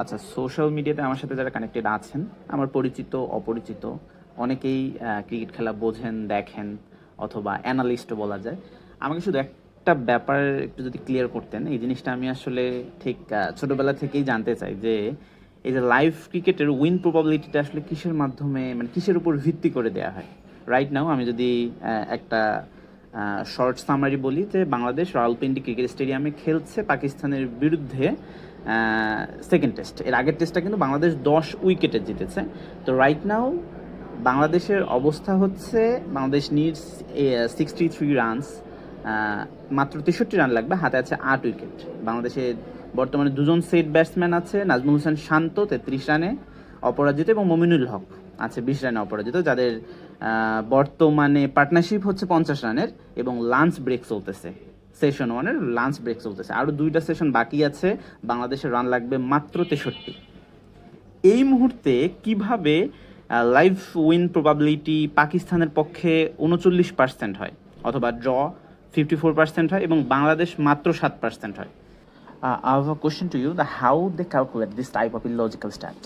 আচ্ছা, সোশ্যাল মিডিয়াতে আমার সাথে যারা কানেক্টেড আছেন, আমার পরিচিত, অপরিচিত অনেকেই ক্রিকেট খেলা বোঝেন, দেখেন অথবা অ্যানালিস্টও বলা যায়। আমাকে শুধু একটা ব্যাপার একটু যদি ক্লিয়ার করতেন, এই জিনিসটা আমি আসলে ঠিক ছোটবেলা থেকেই জানতে চাই যে, এই যে লাইভ ক্রিকেটের উইন প্রবাবিলিটিটা আসলে কিসের মাধ্যমে মানে কিসের উপর ভিত্তি করে দেয়া হয়? রাইট নাও আমি যদি একটা শর্ট সামারি বলি যে বাংলাদেশ রাওয়ালপিন্ডি ক্রিকেট স্টেডিয়ামে খেলছে পাকিস্তানের বিরুদ্ধে সেকেন্ড টেস্ট। এর আগের টেস্টটা কিন্তু বাংলাদেশ 10 উইকেটে জিতেছে। তো রাইট নাও বাংলাদেশের অবস্থা হচ্ছে বাংলাদেশ নিডস 63 রানস, মাত্র 63 রান লাগবে, হাতে আছে 8 উইকেট। বাংলাদেশের বর্তমানে দুজন সেট ব্যাটসম্যান আছে, নাজমুল হোসেন শান্ত 33 রানে অপরাজিত এবং মমিনুল হক আছে 20 রানে অপরাজিত, যাদের বর্তমানে পার্টনারশিপ হচ্ছে 50 রানের এবং লাঞ্চ ব্রেক চলতেছে। সেশন ওয়ানের লাঞ্চ ব্রেক চলতেছে, আরও 2টা সেশন বাকি আছে। বাংলাদেশের রান লাগবে মাত্র 63। এই মুহূর্তে কিভাবে লাইভ উইন প্রবাবিলিটি পাকিস্তানের পক্ষে 39% হয় অথবা ড্র 54% হয় এবং বাংলাদেশ মাত্র 7% হয়? I have a question to you: how they calculate this type of illogical stat?